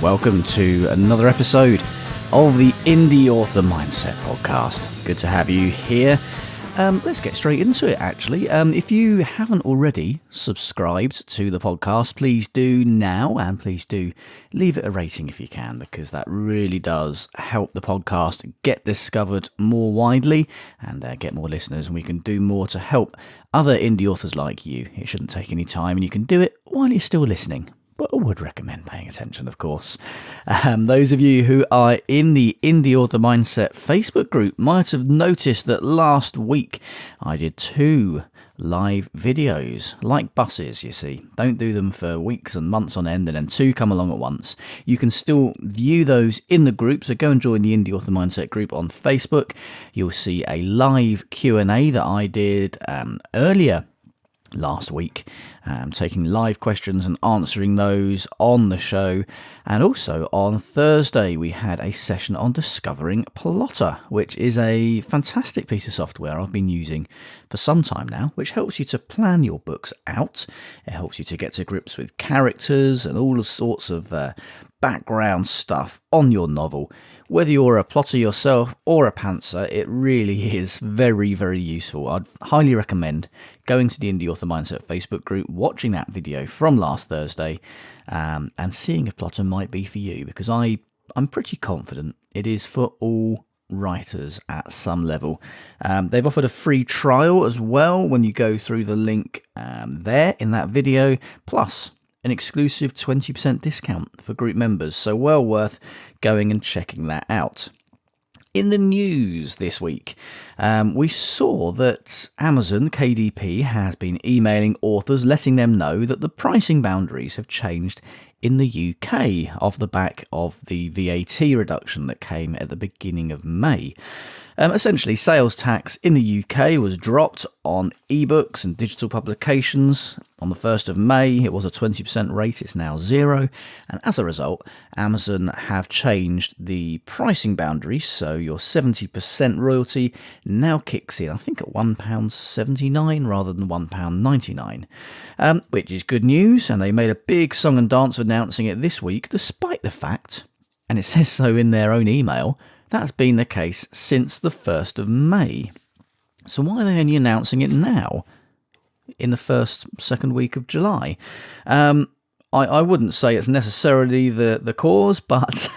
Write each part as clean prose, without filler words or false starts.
welcome to another episode of the Indie Author Mindset Podcast. Good to have you here. Let's get straight into it, actually. If you haven't already subscribed to the podcast, please do now, and please do leave it a rating if you can, because that really does help the podcast get discovered more widely and get more listeners, and we can do more to help other indie authors like you. It shouldn't take any time, and you can do it while you're still listening. But I would recommend paying attention, of course. Those of you who are in the Indie Author Mindset Facebook group might have noticed that last week I did 2 live videos, like buses, you see. Don't do them for weeks and months on end and then 2 come along at once. You can still view those in the group, so go and join the Indie Author Mindset group on Facebook. You'll see a live Q&A that I did earlier last week, taking live questions and answering those on the show. And also on Thursday we had a session on discovering Plotter, which is a fantastic piece of software I've been using for some time now, which helps you to plan your books out. It helps you to get to grips with characters and all sorts of background stuff on your novel. Whether you're a plotter yourself or a pantser, it really is very, very useful. I'd highly recommend going to the Indie Author Mindset Facebook group, watching that video from last Thursday, and seeing if Plotter might be for you, because I'm pretty confident it is for all writers at some level. They've offered a free trial as well when you go through the link there in that video, plus an exclusive 20% discount for group members, so well worth going and checking that out. In the news this week, we saw that Amazon KDP has been emailing authors, letting them know that the pricing boundaries have changed in the UK off the back of the VAT reduction that came at the beginning of May. Essentially, sales tax in the UK was dropped on ebooks and digital publications. On the 1st of May, it was a 20% rate, it's now 0. And as a result, Amazon have changed the pricing boundaries, so your 70% royalty now kicks in, I think, at £1.79 rather than £1.99, which is good news, and they made a big song and dance announcing it this week, despite the fact, and it says so in their own email, that's been the case since the 1st of May. So why are they only announcing it now, in the second week of July? I wouldn't say it's necessarily the cause, but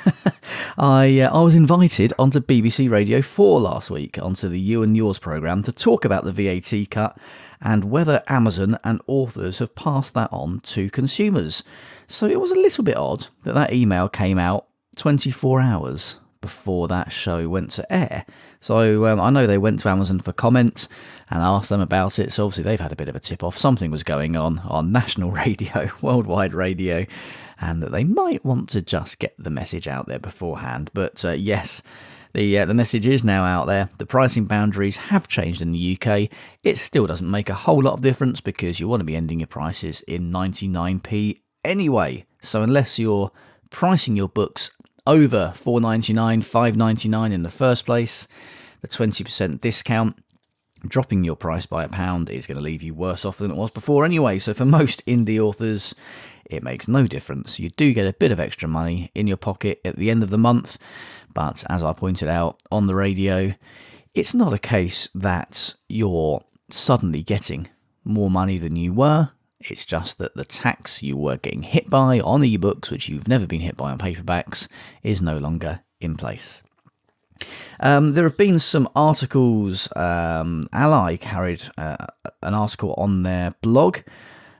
I was invited onto BBC Radio 4 last week, onto the You and Yours programme, to talk about the VAT cut and whether Amazon and authors have passed that on to consumers. So it was a little bit odd that email came out 24 hours before that show went to air. So I know they went to Amazon for comment and asked them about it, so obviously they've had a bit of a tip-off. Something was going on national radio, worldwide radio, and that they might want to just get the message out there beforehand. But yes, the message is now out there. The pricing boundaries have changed in the UK. It still doesn't make a whole lot of difference, because you want to be ending your prices in 99p anyway. So unless you're pricing your books over $4.99, $5.99 in the first place, the 20% discount, dropping your price by £1 is going to leave you worse off than it was before anyway. So for most indie authors, it makes no difference. You do get a bit of extra money in your pocket at the end of the month, but as I pointed out on the radio, it's not a case that you're suddenly getting more money than you were. It's just that the tax you were getting hit by on ebooks, which you've never been hit by on paperbacks, is no longer in place. There have been some articles. Ally carried an article on their blog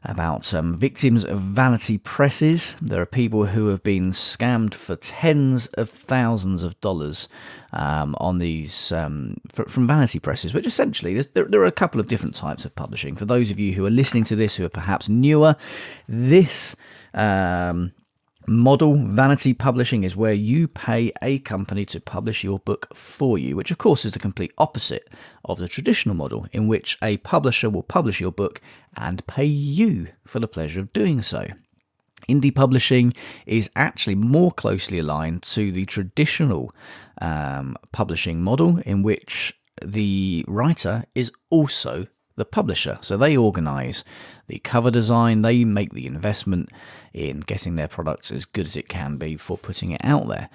about victims of vanity presses. There are people who have been scammed for tens of thousands of dollars on these from vanity presses, which essentially, there are a couple of different types of publishing. For those of you who are listening to this who are perhaps newer, this model, vanity publishing, is where you pay a company to publish your book for you, which of course is the complete opposite of the traditional model, in which a publisher will publish your book and pay you for the pleasure of doing so. Indie publishing is actually more closely aligned to the traditional publishing model, in which the writer is also the publisher. So they organise the cover design, they make the investment in getting their product as good as it can be before putting it out there.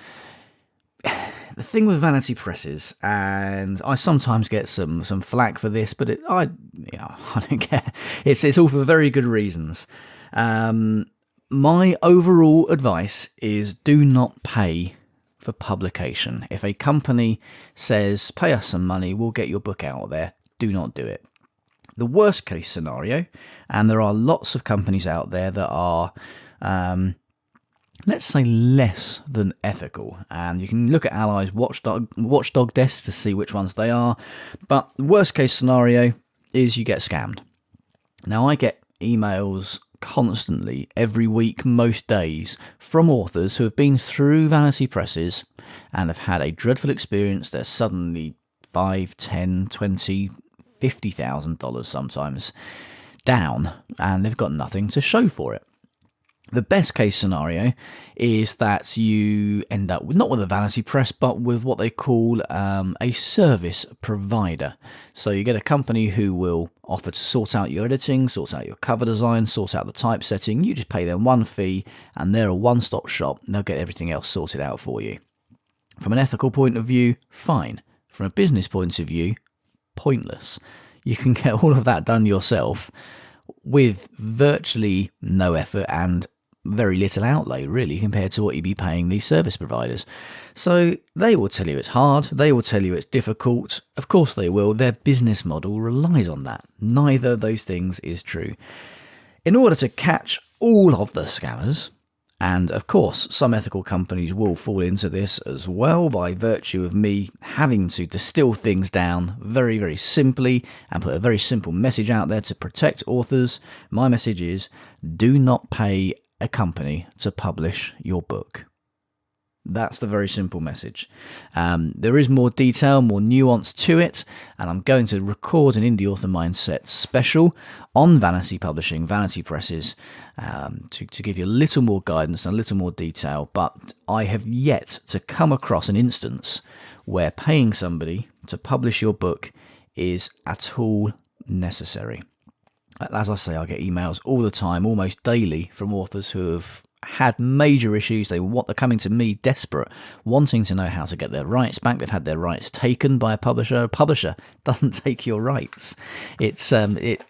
The thing with vanity presses, and I sometimes get some flack for this, but I don't care. It's all for very good reasons. My overall advice is do not pay for publication. If a company says, pay us some money, we'll get your book out there, do not do it. The worst case scenario, and there are lots of companies out there that are, let's say, less than ethical, and you can look at Ally's watchdog desk to see which ones they are, but the worst case scenario is you get scammed. Now, I get emails constantly, every week, most days, from authors who have been through vanity presses and have had a dreadful experience. They're suddenly $5, $10, $20, $50,000 sometimes down, and they've got nothing to show for it. The best case scenario is that you end up not with a vanity press, but with what they call a service provider. So you get a company who will offer to sort out your editing, sort out your cover design, sort out the typesetting. You just pay them one fee, and they're a one-stop shop, and they'll get everything else sorted out for you. From an ethical point of view, fine. From a business point of view, pointless. You can get all of that done yourself with virtually no effort and very little outlay, really, compared to what you'd be paying these service providers. So they will tell you it's hard, they will tell you it's difficult. Of course they will. Their business model relies on that. Neither of those things is true. In order to catch all of the scammers, and of course some ethical companies will fall into this as well by virtue of me having to distill things down very, very simply and put a very simple message out there to protect authors, my message is, do not pay a company to publish your book. That's the very simple message. There is more detail, more nuance to it, and I'm going to record an Indie Author Mindset special on vanity publishing, vanity presses, to give you a little more guidance and a little more detail, but I have yet to come across an instance where paying somebody to publish your book is at all necessary. As I say, I get emails all the time, almost daily, from authors who have had major issues. They're coming to me desperate, wanting to know how to get their rights back. They've had their rights taken by a publisher. A publisher doesn't take your rights. It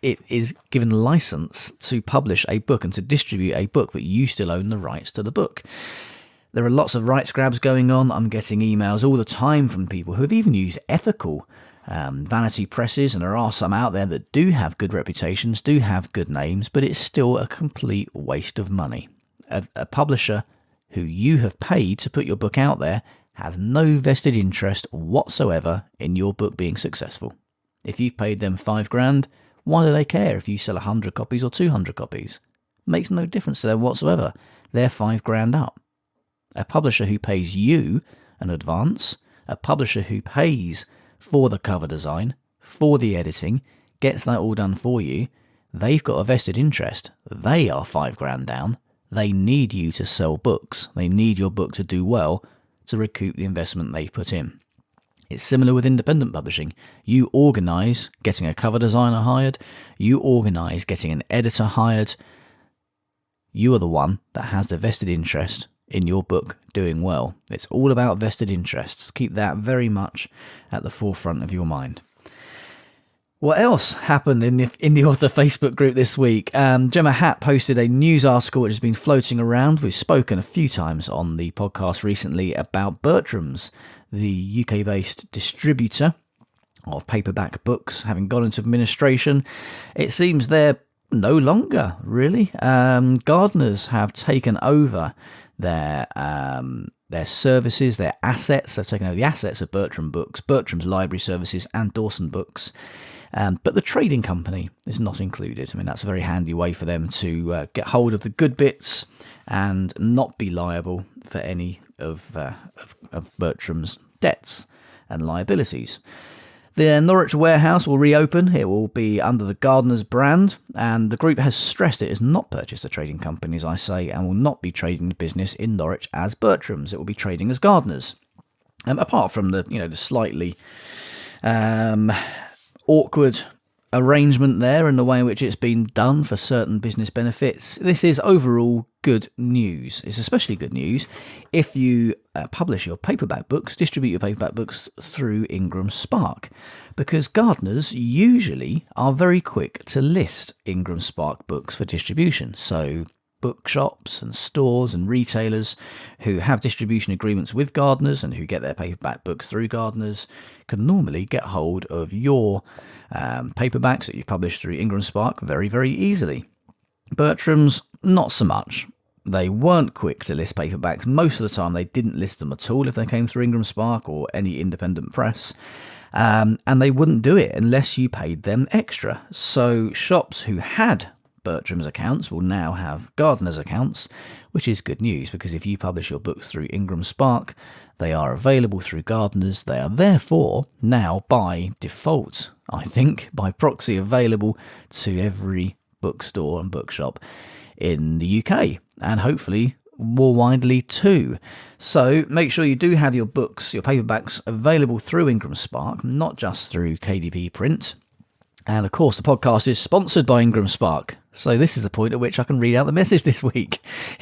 is given license to publish a book and to distribute a book, but you still own the rights to the book. There are lots of rights grabs going on. I'm getting emails all the time from people who have even used ethical vanity presses, and there are some out there that do have good reputations, do have good names, but it's still a complete waste of money. A publisher who you have paid to put your book out there has no vested interest whatsoever in your book being successful. If you've paid them $5,000, why do they care if you sell 100 copies or 200 copies? Makes no difference to them whatsoever. They're $5,000 up. A publisher who pays you an advance, a publisher who pays for the cover design, for the editing, gets that all done for you, they've got a vested interest. They are $5,000 down. They need you to sell books. They need your book to do well to recoup the investment they've put in. It's similar with independent publishing. You organise getting a cover designer hired. You organise getting an editor hired. You are the one that has the vested interest in your book doing well. It's all about vested interests. Keep that very much at the forefront of your mind. What else happened in the Indie Author Facebook group this week? Gemma Hatt posted a news article which has been floating around. We've spoken a few times on the podcast recently about Bertrams, the UK-based distributor of paperback books, having gone into administration. It seems they're no longer, really. Gardeners have taken over their services, their assets. They've taken over the assets of Bertram Books, Bertram's library services, and Dawson Books. But the trading company is not included. I mean, that's a very handy way for them to get hold of the good bits and not be liable for any of Bertram's debts and liabilities. The Norwich warehouse will reopen. It will be under the Gardeners brand, and the group has stressed it has not purchased a trading company, as I say, and will not be trading the business in Norwich as Bertrams. It will be trading as Gardeners. Apart from the slightly awkward arrangement there and the way in which it's been done for certain business benefits, this is overall good news. It's especially good news if you publish your paperback books, distribute your paperback books through IngramSpark, because gardeners usually are very quick to list IngramSpark books for distribution. So bookshops and stores and retailers who have distribution agreements with gardeners and who get their paperback books through gardeners can normally get hold of your paperbacks that you've published through IngramSpark very, very easily. Bertrams, not so much. They weren't quick to list paperbacks. Most of the time they didn't list them at all if they came through IngramSpark or any independent press. And they wouldn't do it unless you paid them extra. So shops who had Bertram's accounts will now have gardeners' accounts, which is good news because if you publish your books through IngramSpark, they are available through gardeners. They are therefore now by default, I think, by proxy available to every bookstore and bookshop in the UK and hopefully more widely too. So make sure you do have your books, your paperbacks available through IngramSpark, not just through KDP Print. And of course, the podcast is sponsored by IngramSpark. So this is the point at which I can read out the message this week.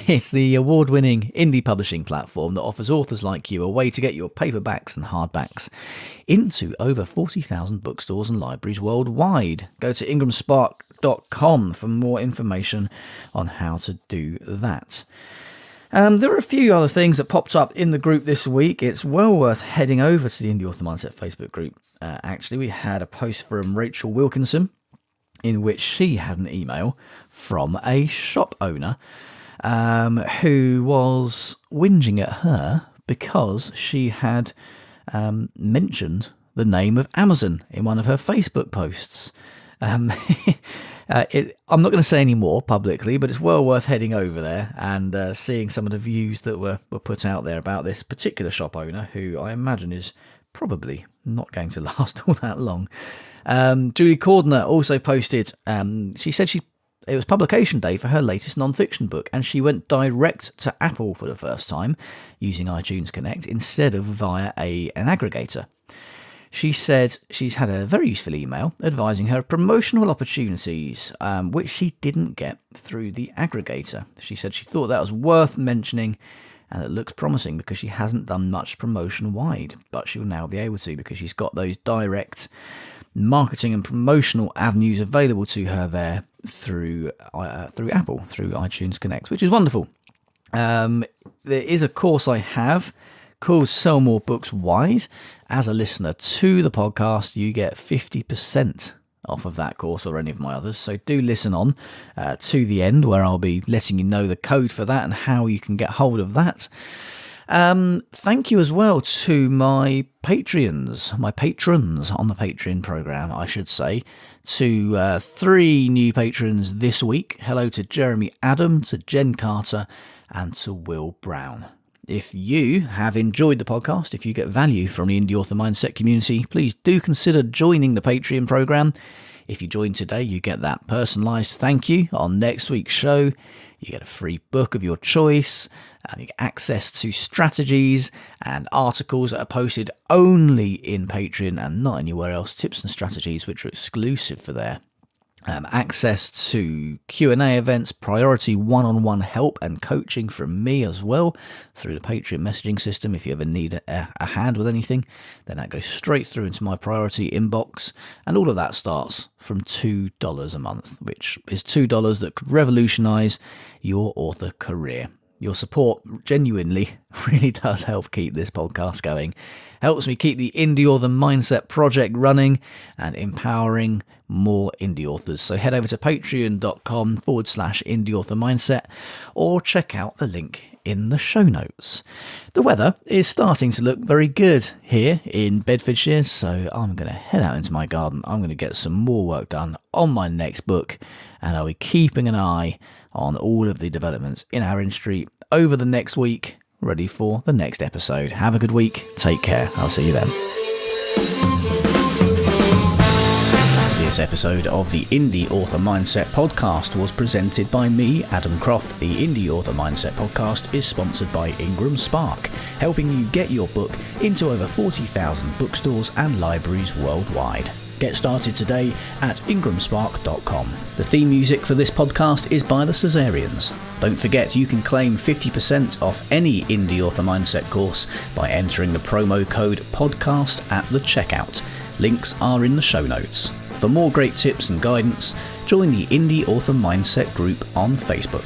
It's the award-winning indie publishing platform that offers authors like you a way to get your paperbacks and hardbacks into over 40,000 bookstores and libraries worldwide. Go to IngramSpark.com for more information on how to do that. There are a few other things that popped up in the group this week. It's well worth heading over to the Indie Author Mindset Facebook group. Actually, we had a post from Rachel Wilkinson in which she had an email from a shop owner who was whinging at her because she had mentioned the name of Amazon in one of her Facebook posts. I'm not going to say any more publicly, but it's well worth heading over there and seeing some of the views that were put out there about this particular shop owner, who I imagine is probably not going to last all that long. Julie Cordner also posted, she said it was publication day for her latest non-fiction book, and she went direct to Apple for the first time using iTunes Connect instead of via an aggregator. She said she's had a very useful email advising her of promotional opportunities, which she didn't get through the aggregator. She said she thought that was worth mentioning and it looks promising because she hasn't done much promotion wide, but she'll now be able to because she's got those direct marketing and promotional avenues available to her there through Apple, through iTunes Connect, which is wonderful. There is a course I have called Sell More Books Wide. As a listener to the podcast, you get 50% off of that course or any of my others. So do listen on to the end, where I'll be letting you know the code for that and how you can get hold of that. Thank you as well to my patrons on the Patreon program, I should say, to 3 new patrons this week. Hello to Jeremy Adam, to Jen Carter, and to Will Brown. If you have enjoyed the podcast, if you get value from the Indie Author Mindset community, please do consider joining the Patreon program. If you join today, you get that personalised thank you on next week's show. You get a free book of your choice, and you get access to strategies and articles that are posted only in Patreon and not anywhere else, tips and strategies which are exclusive for there. Access to Q&A events, priority one-on-one help and coaching from me as well through the Patreon messaging system. If you ever need a hand with anything, then that goes straight through into my priority inbox, and all of that starts from $2 a month, which is $2 that could revolutionise your author career. Your support genuinely really does help keep this podcast going. Helps me keep the Indie Author Mindset project running and empowering more indie authors. So head over to patreon.com/Indie Author Mindset or check out the link in the show notes. The weather is starting to look very good here in Bedfordshire, so I'm going to head out into my garden. I'm going to get some more work done on my next book, and I'll be keeping an eye on all of the developments in our industry over the next week, ready for the next episode. Have a good week. Take care. I'll see you then. This This episode of the Indie Author Mindset podcast was presented by me, Adam Croft. The Indie Author Mindset podcast is sponsored by IngramSparks, helping you get your book into over 40,000 bookstores and libraries worldwide. Get started today at IngramSparks.com. The theme music for this podcast is by the Caesareans. Don't forget you can claim 50% off any Indie Author Mindset course by entering the promo code podcast at the checkout. Links are in the show notes. For more great tips and guidance, join the Indie Author Mindset group on Facebook.